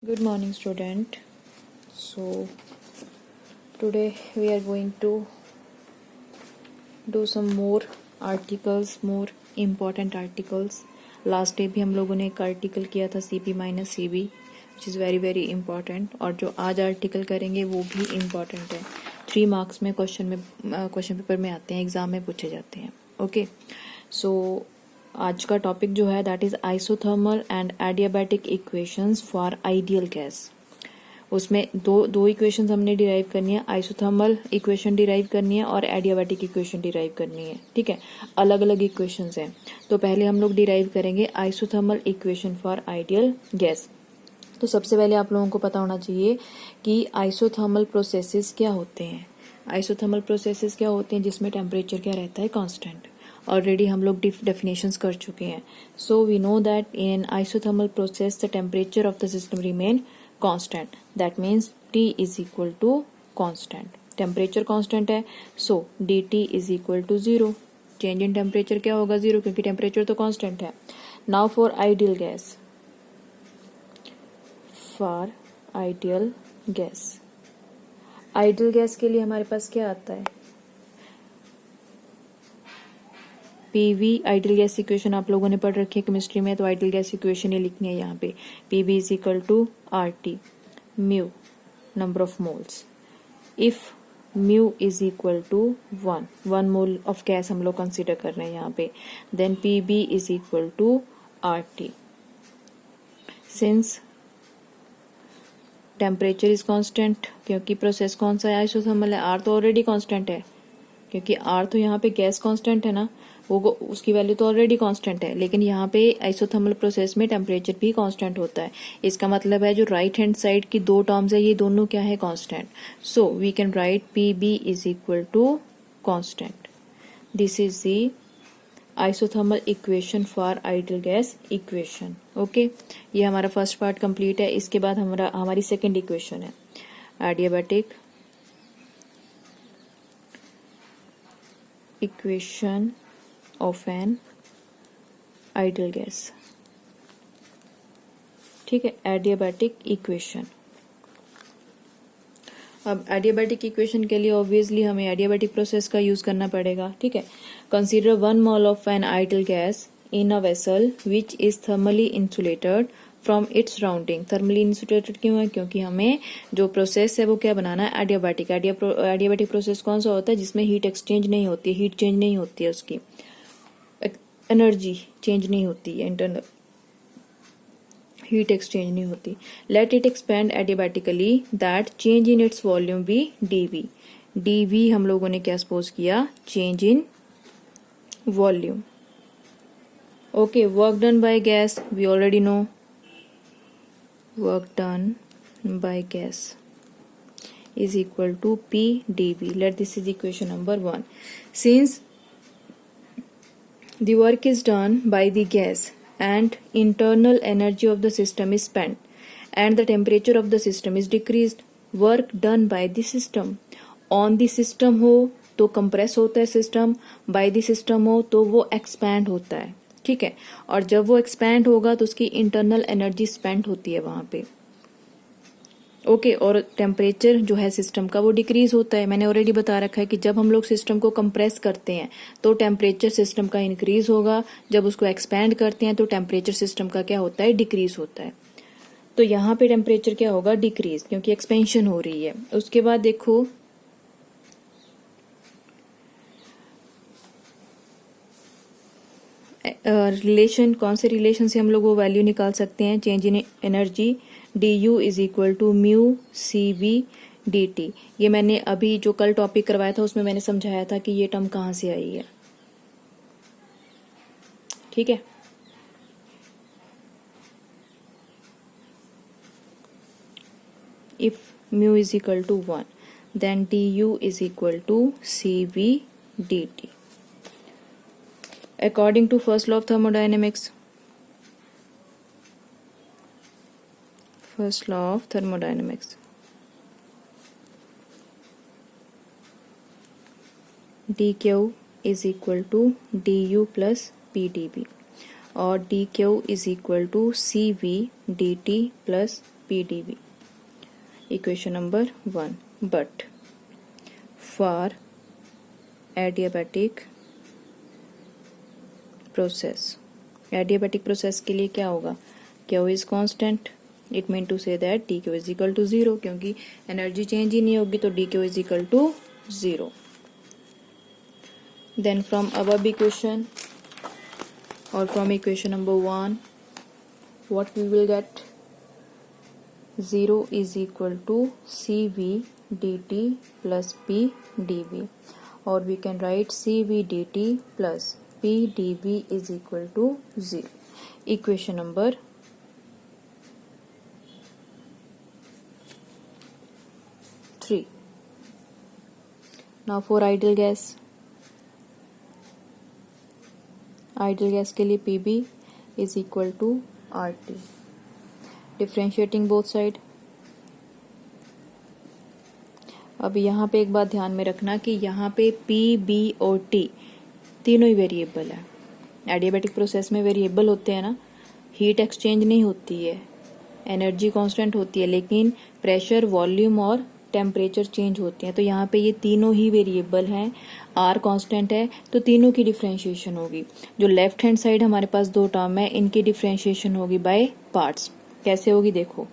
Good morning, student. So today we are going to do some more articles, more important articles. Last day भी हम लोगों ने एक article किया था CP minus CB, which is very very important. और जो आज आर्टिकल करेंगे वो भी important है. 3 मार्क्स में क्वेश्चन पेपर में आते हैं, एग्जाम में पूछे जाते हैं. ओके, सो आज का टॉपिक जो है that is isothermal and adiabatic equations for ideal gas. उसमें दो इक्वेशंस हमने डिराइव करनी है. आइसोथर्मल इक्वेशन डिराइव करनी है और एडियाबैटिक इक्वेशन डिराइव करनी है. ठीक है, अलग अलग इक्वेशंस हैं. तो पहले हम लोग डिराइव करेंगे isothermal equation for ideal gas. तो सबसे पहले आप लोगों को पता होना चाहिए कि आइसोथर्मल प्रोसेसेस क्या होते हैं. आइसोथर्मल प्रोसेसेस क्या होते हैं जिसमें टेम्परेचर क्या रहता है, कांस्टेंट. ऑलरेडी हम लोग डेफिनेशंस कर चुके हैं. So we know that in isothermal process the temperature of the system remain constant. That means T is equal to constant. Temperature constant है, so dt is equal to 0. Change in temperature क्या होगा, 0, क्योंकि temperature तो constant है. Now for ideal gas, for ideal gas, ideal gas के लिए हमारे पास क्या आता है, PV आइडियल गैस इक्वेशन आप लोगों ने पढ़ रखी है केमिस्ट्री में. तो आइडियल गैस इक्वेशन ही लिखनी है यहाँ पे. PV is equal to RT, mu number of moles. If mu is equal to 1 mole of gas हम लोग कंसिडर कर रहे हैं यहाँ पे, then PB is equal to RT. Since temperature is constant, क्योंकि प्रोसेस कौन सा है, आइसोथर्मल है. R तो ऑलरेडी कांस्टेंट है, क्योंकि R तो यहाँ पे गैस कांस्टेंट है ना, वो उसकी वैल्यू तो ऑलरेडी कांस्टेंट है. लेकिन यहाँ पे आइसोथर्मल प्रोसेस में टेम्परेचर भी कांस्टेंट होता है. इसका मतलब है जो राइट हैंड साइड की दो टर्म्स है ये दोनों क्या है, constant. So we can write PB is equal to constant. This is the isothermal equation for ideal gas equation. Okay, ये हमारा फर्स्ट पार्ट कंप्लीट है. इसके बाद हमारी सेकेंड इक्वेशन है adiabatic equation of an ideal gas. ठीक है, adiabatic equation. अब एडियाबैटिक इक्वेशन के लिए ऑब्वियसली हमें एडियाबैटिक प्रोसेस का यूज करना पड़ेगा. ठीक है, consider 1 mole of an ideal gas in a vessel which is thermally insulated from its surrounding. Thermally insulated क्यों है, क्योंकि हमें जो प्रोसेस है वो क्या बनाना है, एडियाबैटिक. एडियाबैटिक प्रोसेस कौन सा होता है, जिसमें हीट एक्सचेंज नहीं होती, हीट चेंज नहीं होती है, उसकी एनर्जी चेंज नहीं होती है, इंटरनल हीट एक्सचेंज नहीं होती. Let it expand adiabatically that change in its volume be dV. dV हम लोगों ने क्या सपोज किया, change in volume. Okay, work done by gas, we already know work done by gas is equal to P dV. Let this is equation number 1. Since the work is done by the gas and internal energy of the system is spent and the temperature of the system is decreased, work done by the system on the system हो तो compress होता है system, by the system हो तो वो expand होता है. ठीक है, और जब वो expand होगा तो उसकी internal energy spent होती है वहां पे. ओके, और टेम्परेचर जो है सिस्टम का वो डिक्रीज होता है. मैंने ऑलरेडी बता रखा है कि जब हम लोग सिस्टम को कंप्रेस करते हैं तो टेम्परेचर सिस्टम का इंक्रीज होगा, जब उसको एक्सपैंड करते हैं तो टेम्परेचर सिस्टम का क्या होता है, डिक्रीज होता है. तो यहाँ पे टेम्परेचर क्या होगा, डिक्रीज, क्योंकि एक्सपेंशन हो रही है. उसके बाद देखो रिलेशन, कौन से रिलेशन से हम लोग वो वैल्यू निकाल सकते हैं, change in energy du is equal to mu CB dt. ये मैंने अभी जो कल टॉपिक करवाया था उसमें मैंने समझाया था कि ये टर्म कहाँ से आई है. ठीक है, if mu is equal to 1 then du is equal to CB dt. According to first law of thermodynamics, first law of thermodynamics, dq is equal to du plus pdv और dq is equal to cv dt plus P dV. Equation number 1. But for adiabatic process, adiabatic process के लिए क्या होगा? Q is constant. It mean to say that dQ is equal to 0, क्योंकि energy change ही नहीं होगी तो dQ is equal to 0. Then from above equation or from equation number 1, what we will get? 0 is equal to CV dt plus P dV, or we can write CV dt plus P dV is equal to 0. Equation number 3. Now for ideal gas. Ideal gas के लिए Pb is equal to RT. Differentiating both side. अब यहाँ पे एक बात ध्यान में रखना कि यहाँ पे P, B और T तीनों ही वेरिएबल है. एडियाबैटिक प्रोसेस में वेरिएबल होते हैं ना, हीट एक्सचेंज नहीं होती है, एनर्जी कांस्टेंट होती है, लेकिन प्रेशर, वॉल्यूम और टेम्परेचर चेंज होते हैं. तो यहाँ पे ये तीनों ही वेरिएबल हैं. आर कांस्टेंट है तो तीनों की डिफरेंशिएशन होगी. जो लेफ्ट हैंड साइड हमारे पास दो टर्म है, इनकी डिफरेंशिएशन होगी बाय पार्ट्स. कैसे होगी देखो.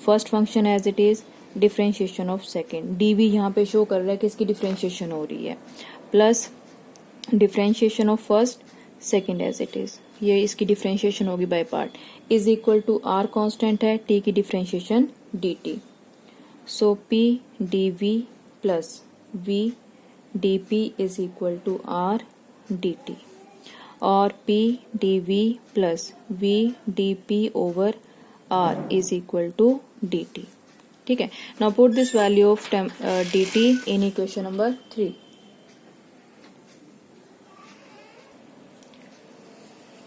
First function as it is, differentiation of second. D v यहाँ पे शो कर रहा है कि इसकी डिफरेंशिएशन हो रही है, plus differentiation of first second as it is, ये इसकी डिफरेंशिएशन होगी by part, is equal to R constant है, टी की differentiation D T. So P dV plus V dP is equal to R dt, और P dV plus V dP over R is equal to dt. ठीक है. Now put this value of dt in equation number 3.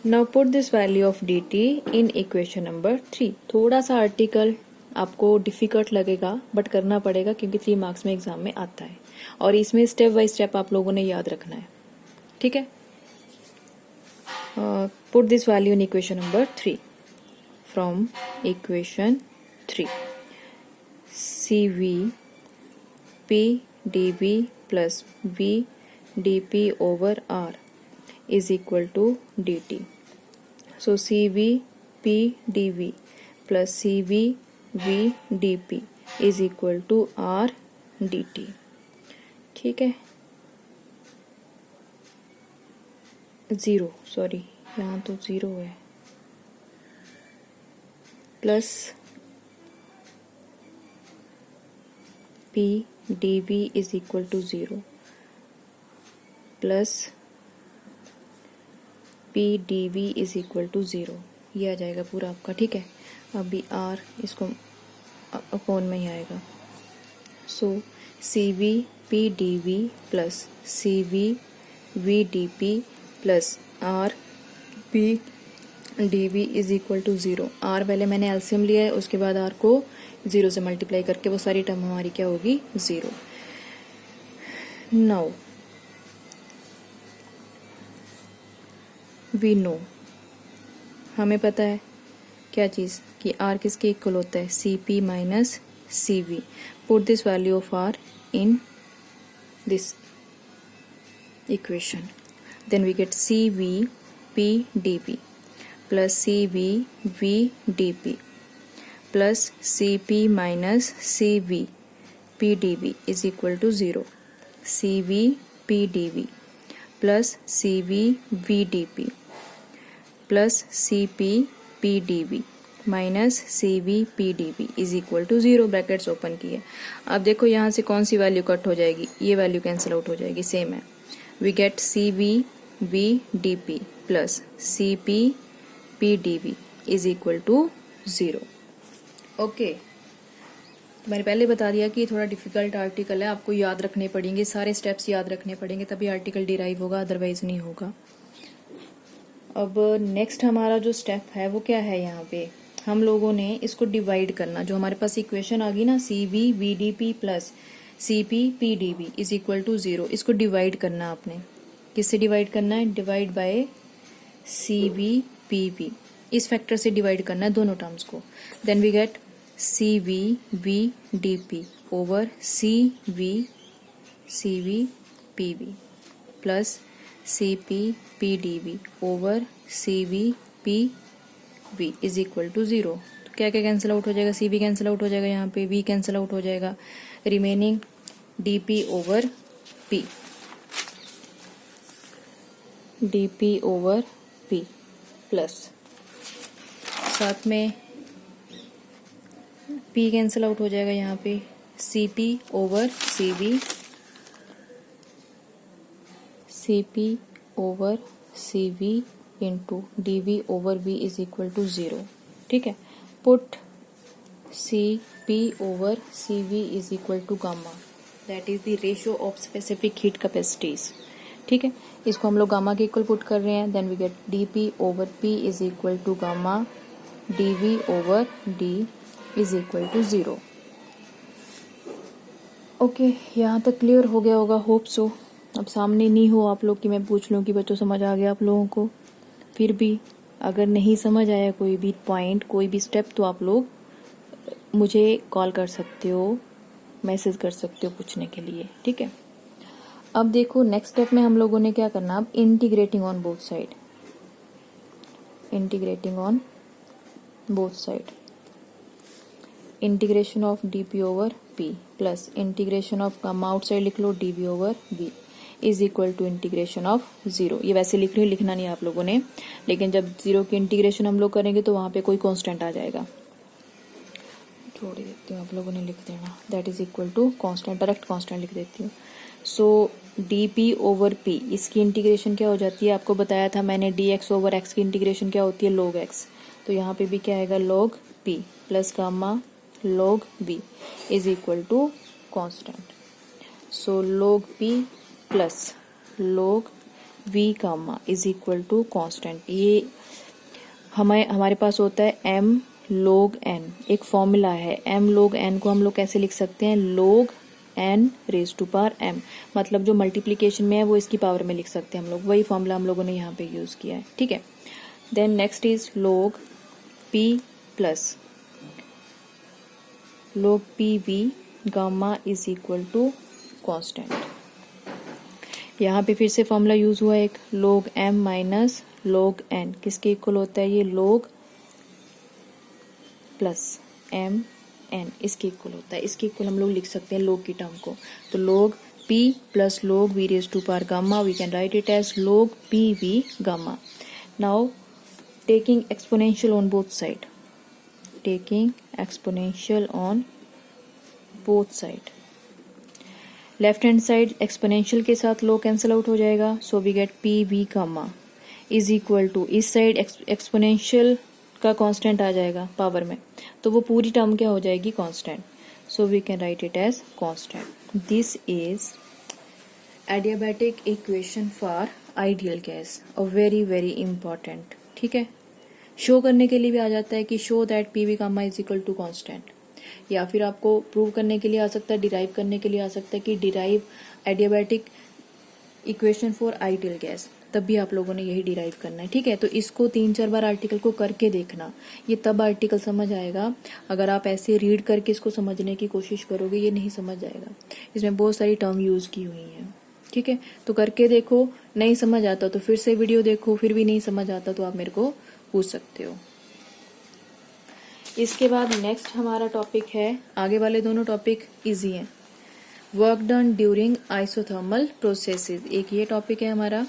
Now put this value of dt in equation number 3. थोड़ा सा article आपको difficult लगेगा but करना पड़ेगा, क्योंकि 3 marks में एग्जाम में आता है और इसमें स्टेप बाय स्टेप आप लोगों ने याद रखना है. ठीक है. Put this value in equation number 3. From equation 3, CV P dV plus V dP over R is equal to dt. So CV P dV plus CV V dP is equal to R dt. ठीक है. 0, sorry यहाँ तो 0 है, plus P dV is equal to 0 plus P dV is equal to 0. ये आ जाएगा पूरा आपका. ठीक है. अभी R इसको अपॉन में ही आएगा. So CV P dV plus CV V dP plus R P dV is equal to 0. R पहले मैंने एलसीएम लिया है, उसके बाद R को 0 से मल्टीप्लाई करके वो सारी टर्म हमारी क्या होगी, 0. नाउ वी नो, हमें पता है क्या चीज़ कि R किसके इक्वल होता है, CP minus CV. Put this value of R in this equation. Then we get CV P dV plus CV V dP plus CP minus CV P dV is equal to 0. CV P dV plus CV V dP plus CP P dV minus CV P dV is equal to 0. Brackets open किए. अब देखो यहाँ से कौन सी value cut हो जाएगी, ये value cancel out हो जाएगी, सेम है. We get CV V dP plus CP P dV is equal to 0. Okay. मैंने पहले बता दिया कि थोड़ा डिफिकल्ट आर्टिकल है, आपको याद रखने पड़ेंगे, सारे स्टेप्स याद रखने पड़ेंगे, तभी आर्टिकल डिराइव होगा, अदरवाइज नहीं होगा. अब नेक्स्ट हमारा जो स्टेप है वो क्या है, यहाँ पे हम लोगों ने इसको डिवाइड करना. जो हमारे पास इक्वेशन आ गई ना, CV VDP plus CP PDV is equal to 0, इसको डिवाइड करना आपने. किससे डिवाइड करना है, डिवाइड बाय CV PV, इस फैक्टर से डिवाइड करना है दोनों टर्म्स को. Then we get C V V D P over C V P V plus C P D we over C P V is equal to 0। तो क्या क्या cancel out हो जाएगा, सी वी कैंसिल आउट हो जाएगा, यहाँ पे वी कैंसिल आउट हो जाएगा, remaining D P over P, D P over P plus साथ में पी कैंसिल आउट हो जाएगा, यहाँ पे C P over C P over C V into D we over we is equal to 0। ठीक है, put C P over C V is equal to gamma, that is the ratio of specific heat capacities. ठीक है, इसको हम लोग gamma के equal put कर रहे हैं, then we get D P over P is equal to gamma D we over D is equal to 0। Okay, यहाँ तक क्लियर हो गया होगा, होप सो। अब सामने नहीं हो आप लोग कि मैं पूछ लूँ कि बच्चों समझ आ गया आप लोगों को। फिर भी अगर नहीं समझ आया कोई भी पॉइंट, कोई भी स्टेप, तो आप लोग मुझे कॉल कर सकते हो, मैसेज कर सकते हो पूछने के लिए। ठीक है, अब देखो नेक्स्ट स्टेप में हम लोगों ने क्या करना, अब integrating on both side, integrating on both side, integration of d P over P plus integration of gamma outside लिख लो d we over we is equal to integration of 0। ये वैसे लिख रही हूँ, लिखना नहीं आप लोगों ने, लेकिन जब 0 की इंटीग्रेशन हम लोग करेंगे तो वहां पे कोई कांस्टेंट आ जाएगा, छोड़ देती हूँ, आप लोगों ने लिख देना, that is equal to constant, direct constant लिख देती हूँ। So D P over P, इसकी इंटीग्रेशन क्या हो जाती है, आपको बताया था मैंने, डी एक्स ओवर एक्स की इंटीग्रेशन क्या होती है, log x। तो यहाँ पे भी क्या आएगा, log p plus gamma log v is equal to constant. So log p plus log v gamma is equal to constant. ये हमारे पास होता है m log n, एक फॉर्मूला है, m log n को हम लोग कैसे लिख सकते हैं, log n raise to power m, मतलब जो मल्टीप्लीकेशन में है वो इसकी पावर में लिख सकते हैं हम लोग, वही फॉर्मूला हम लोगों ने यहाँ पे यूज किया है। ठीक है, then next is log p plus log p v gamma is equal to constant. यहाँ पे फिर से फॉर्मूला यूज हुआ एक, log m minus log n किसके इक्वल होता है, ये log प्लस m n इसके इक्वल होता है, इसके इक्वल हम लोग लिख सकते हैं log की टर्म को। तो log p plus log v raise to power gamma, we can write it as log p v gamma. Now taking exponential on both side, taking exponential on both side, left hand side exponential के साथ log cancel out हो जाएगा, so we get P V gamma is equal to, इस side exponential का constant आ जाएगा power में, तो वो पूरी टर्म क्या हो जाएगी, constant. So we can write it as constant. This is adiabatic equation for ideal gas, a very very important. ठीक है, शो करने के लिए भी आ जाता है कि show that P V gamma is equal to constant, या फिर आपको प्रूव करने के लिए आ सकता है, डिराइव करने के लिए आ सकता है कि derive adiabatic equation for ideal gas, तब भी आप लोगों ने यही डिराइव करना है। ठीक है, तो इसको 3-4 बार आर्टिकल को करके देखना, ये तब आर्टिकल समझ आएगा। अगर आप ऐसे रीड करके इसको समझने की कोशिश करोगे, ये नहीं समझ आएगा, इसमें बहुत सारी टर्म यूज की हुई है। ठीक है, तो करके देखो, नहीं समझ आता तो फिर से वीडियो देखो, फिर भी नहीं समझ आता तो आप मेरे को पूछ सकते हो। इसके बाद नेक्स्ट हमारा टॉपिक है, आगे वाले दोनों टॉपिक इजी हैं, work done during isothermal processes, एक ये टॉपिक है हमारा।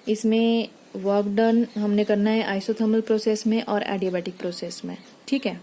इसमें वर्क डन हमने करना है आइसोथर्मल प्रोसेस में और एडियाबैटिक प्रोसेस में। ठीक है,